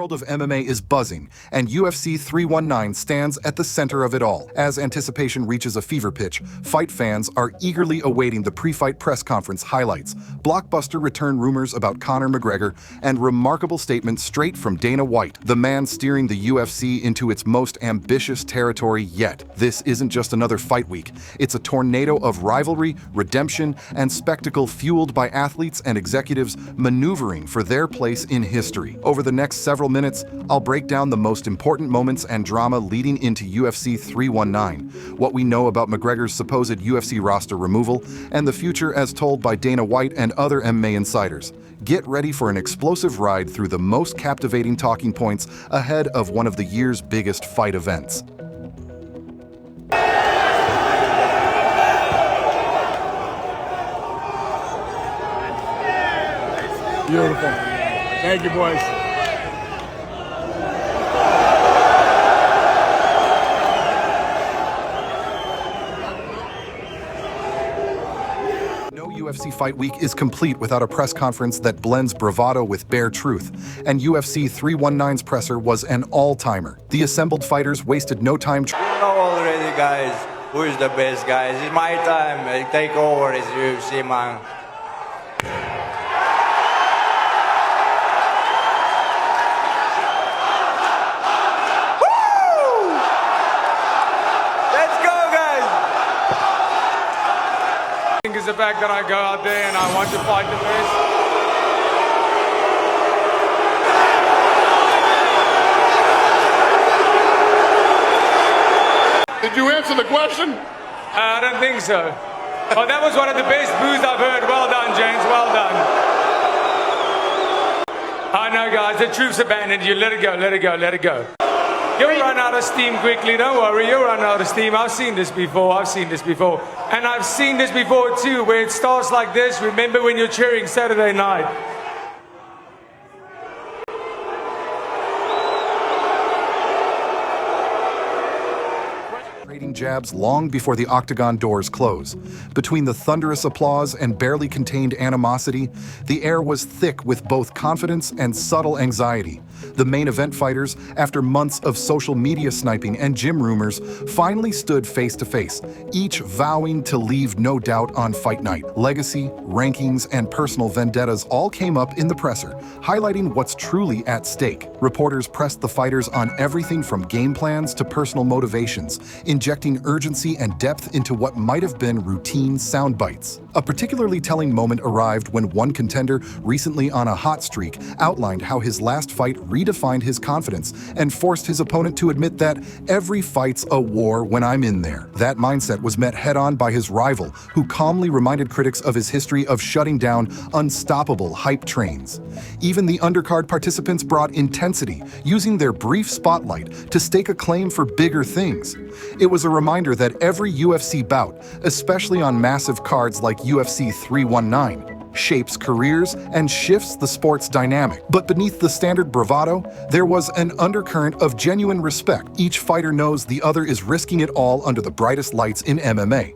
world of MMA is buzzing, and UFC 319 stands at the center of it all. As anticipation reaches a fever pitch, fight fans are eagerly awaiting the pre-fight press conference highlights, blockbuster return rumors about Conor McGregor, and remarkable statements straight from Dana White, the man steering the UFC into its most ambitious territory yet. This isn't just another fight week. It's a tornado of rivalry, redemption, and spectacle fueled by athletes and executives maneuvering for their place in history. Over the next several minutes, I'll break down the most important moments and drama leading into UFC 319, what we know about McGregor's supposed UFC roster removal, and the future as told by Dana White and other MMA insiders. Get ready for an explosive ride through the most captivating talking points ahead of one of the year's biggest fight events. Beautiful. Thank you, boys. No UFC Fight Week is complete without a press conference that blends bravado with bare truth, and UFC 319's presser was an all-timer. The assembled fighters wasted no time. You know already, guys, who is the best, guys. It's my time. I take over this UFC, man. Is the fact that I go out there and I want to fight the best. Did you answer the question? I don't think so. Oh, that was one of the best boos I've heard. Well done, James. Well done. I know, guys. The troops abandoned you. Let it go. Let it go. Let it go. You'll run out of steam quickly, don't worry, you'll run out of steam. I've seen this before, And I've seen this before too, where it starts like this. Remember when you're cheering Saturday night. Trading jabs long before the octagon doors close. Between the thunderous applause and barely contained animosity, the air was thick with both confidence and subtle anxiety. The main event fighters, after months of social media sniping and gym rumors, finally stood face to face, each vowing to leave no doubt on fight night. Legacy, rankings, and personal vendettas all came up in the presser, highlighting what's truly at stake. Reporters pressed the fighters on everything from game plans to personal motivations, injecting urgency and depth into what might have been routine sound bites. A particularly telling moment arrived when one contender, recently on a hot streak, outlined how his last fight redefined his confidence and forced his opponent to admit that every fight's a war when I'm in there. That mindset was met head-on by his rival, who calmly reminded critics of his history of shutting down unstoppable hype trains. Even the undercard participants brought intensity, using their brief spotlight to stake a claim for bigger things. It was a reminder that every UFC bout, especially on massive cards like UFC 319, shapes careers and shifts the sport's dynamic. But beneath the standard bravado, there was an undercurrent of genuine respect. Each fighter knows the other is risking it all under the brightest lights in MMA.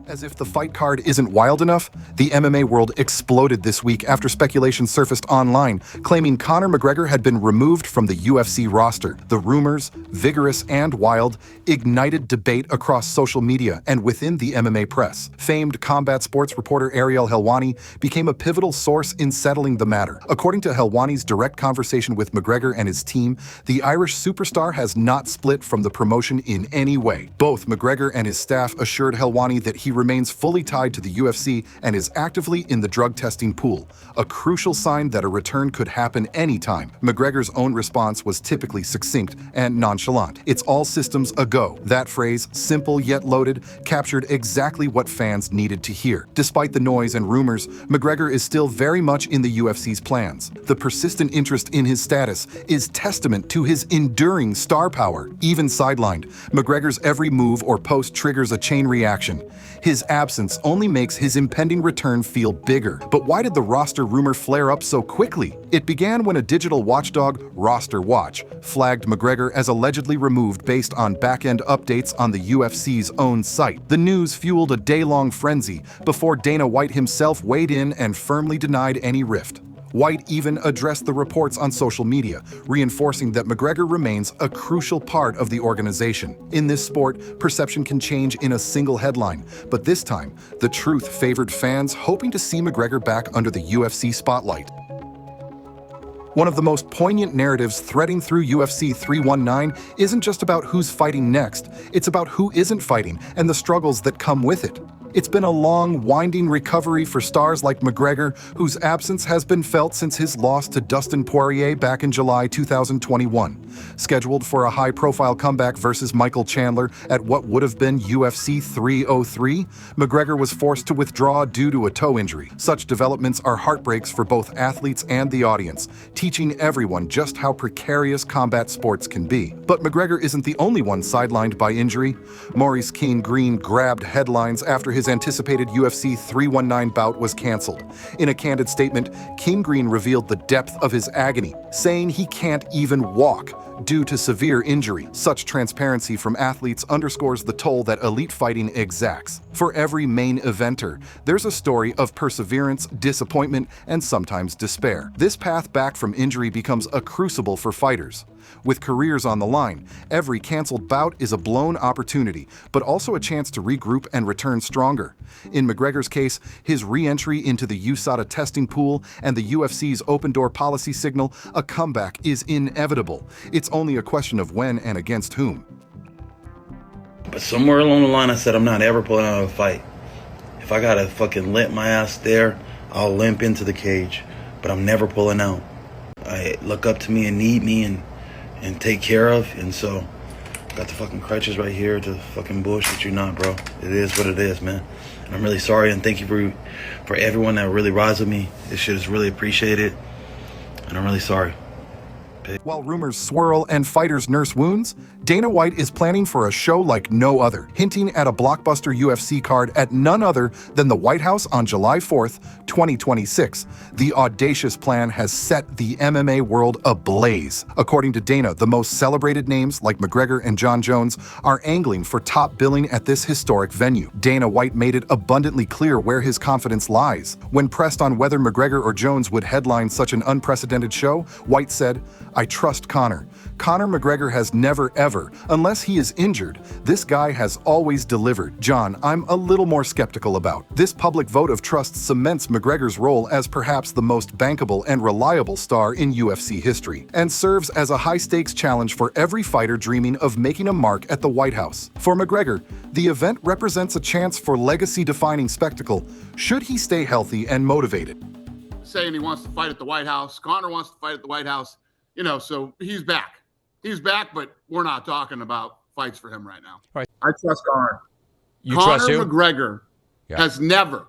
As if the fight card isn't wild enough, the MMA world exploded this week after speculation surfaced online, claiming Conor McGregor had been removed from the UFC roster. The rumors, vigorous and wild, ignited debate across social media and within the MMA press. Famed combat sports reporter Ariel Helwani became a pivotal source in settling the matter. According to Helwani's direct conversation with McGregor and his team, the Irish superstar has not split from the promotion in any way. Both McGregor and his staff assured Helwani that he remains fully tied to the UFC and is actively in the drug testing pool, a crucial sign that a return could happen anytime. McGregor's own response was typically succinct and nonchalant. It's all systems a go. That phrase, simple yet loaded, captured exactly what fans needed to hear. Despite the noise and rumors, McGregor is still very much in the UFC's plans. The persistent interest in his status is testament to his enduring star power. Even sidelined, McGregor's every move or post triggers a chain reaction. His absence only makes his impending return feel bigger. But why did the roster rumor flare up so quickly? It began when a digital watchdog, Roster Watch, flagged McGregor as allegedly removed based on back-end updates on the UFC's own site. The news fueled a day-long frenzy before Dana White himself weighed in and firmly denied any rift. White even addressed the reports on social media, reinforcing that McGregor remains a crucial part of the organization. In this sport, perception can change in a single headline, but this time, the truth favored fans hoping to see McGregor back under the UFC spotlight. One of the most poignant narratives threading through UFC 319 isn't just about who's fighting next, it's about who isn't fighting and the struggles that come with it. It's been a long, winding recovery for stars like McGregor, whose absence has been felt since his loss to Dustin Poirier back in July 2021. Scheduled for a high-profile comeback versus Michael Chandler at what would have been UFC 303, McGregor was forced to withdraw due to a toe injury. Such developments are heartbreaks for both athletes and the audience, teaching everyone just how precarious combat sports can be. But McGregor isn't the only one sidelined by injury. Maurice King Green grabbed headlines after his anticipated UFC 319 bout was canceled. In a candid statement, King Green revealed the depth of his agony, saying he can't even walk due to severe injury. Such transparency from athletes underscores the toll that elite fighting exacts. For every main eventer, there's a story of perseverance, disappointment, and sometimes despair. This path back from injury becomes a crucible for fighters. With careers on the line, every canceled bout is a blown opportunity, but also a chance to regroup and return stronger. In McGregor's case, his re-entry into the USADA testing pool and the UFC's open-door policy signal, a comeback is inevitable. It's only a question of when and against whom. But somewhere along the line, I said I'm not ever pulling out of a fight. If I gotta fucking limp my ass there, I'll limp into the cage, but I'm never pulling out. I look up to me and need me and take care of, and so got the fucking crutches right here to fucking bullshit you not, bro. It is what it is, man. And I'm really sorry, and thank you for everyone that really rides with me. This shit is really appreciated, and I'm really sorry. While rumors swirl and fighters nurse wounds, Dana White is planning for a show like no other, hinting at a blockbuster UFC card at none other than the White House on July 4th, 2026. The audacious plan has set the MMA world ablaze. According to Dana, the most celebrated names like McGregor and Jon Jones are angling for top billing at this historic venue. Dana White made it abundantly clear where his confidence lies. When pressed on whether McGregor or Jones would headline such an unprecedented show, White said, "I trust Conor. Conor McGregor has never ever, unless he is injured. This guy has always delivered. John, I'm a little more skeptical about." This public vote of trust cements McGregor's role as perhaps the most bankable and reliable star in UFC history, and serves as a high-stakes challenge for every fighter dreaming of making a mark at the White House. For McGregor, the event represents a chance for legacy-defining spectacle, should he stay healthy and motivated. Saying he wants to fight at the White House. Conor wants to fight at the White House. You know, so he's back. He's back, but we're not talking about fights for him right now. Right. I trust Conor. You trust who? Conor McGregor has never,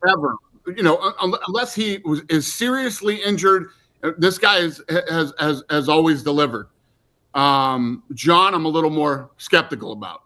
ever, you know, unless he is seriously injured, this guy has always delivered. John, I'm a little more skeptical about.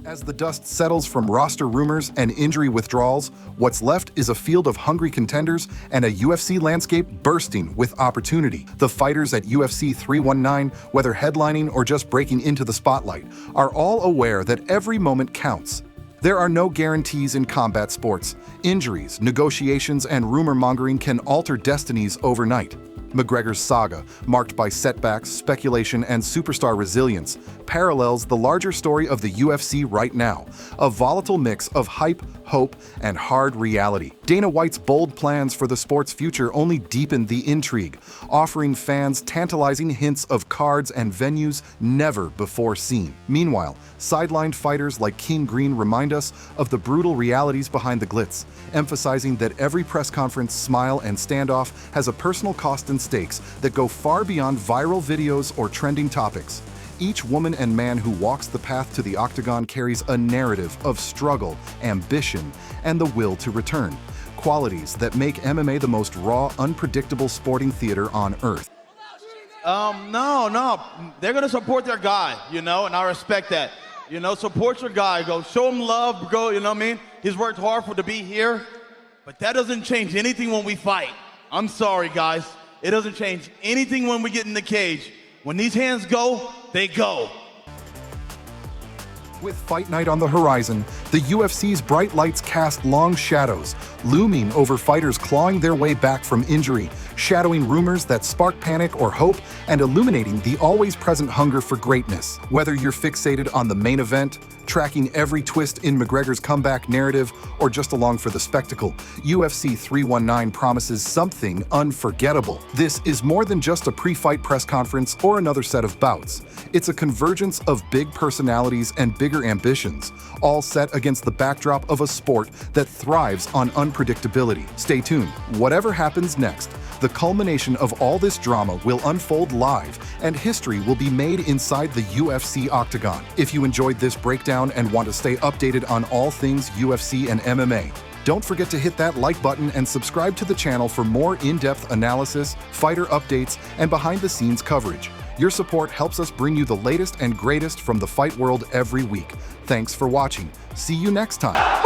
As the dust settles from roster rumors and injury withdrawals, what's left is a field of hungry contenders and a UFC landscape bursting with opportunity. The fighters at UFC 319, whether headlining or just breaking into the spotlight, are all aware that every moment counts. There are no guarantees in combat sports. Injuries, negotiations, and rumor-mongering can alter destinies overnight. McGregor's saga, marked by setbacks, speculation, and superstar resilience, parallels the larger story of the UFC right now, a volatile mix of hype, hope, and hard reality. Dana White's bold plans for the sport's future only deepen the intrigue, offering fans tantalizing hints of cards and venues never before seen. Meanwhile, sidelined fighters like King Green remind us of the brutal realities behind the glitz, emphasizing that every press conference, smile, and standoff has a personal cost and stakes that go far beyond viral videos or trending topics. Each woman and man who walks the path to the octagon carries a narrative of struggle, ambition, and the will to return, qualities that make MMA the most raw, unpredictable sporting theater on earth. No, they're gonna support their guy, you know, and I respect that. You know, support your guy, go show him love, go, you know what I mean? He's worked hard to be here, but that doesn't change anything when we fight. I'm sorry, guys. It doesn't change anything when we get in the cage. When these hands go, they go. With Fight Night on the horizon, the UFC's bright lights cast long shadows, looming over fighters clawing their way back from injury, shadowing rumors that spark panic or hope, and illuminating the always-present hunger for greatness. Whether you're fixated on the main event, tracking every twist in McGregor's comeback narrative, or just along for the spectacle, UFC 319 promises something unforgettable. This is more than just a pre-fight press conference or another set of bouts. It's a convergence of big personalities and bigger ambitions, all set against the backdrop of a sport that thrives on unpredictability. Stay tuned. Whatever happens next, the culmination of all this drama will unfold live, and history will be made inside the UFC octagon. If you enjoyed this breakdown and want to stay updated on all things UFC and MMA, don't forget to hit that like button and subscribe to the channel for more in-depth analysis, fighter updates, and behind-the-scenes coverage. Your support helps us bring you the latest and greatest from the fight world every week. Thanks for watching. See you next time.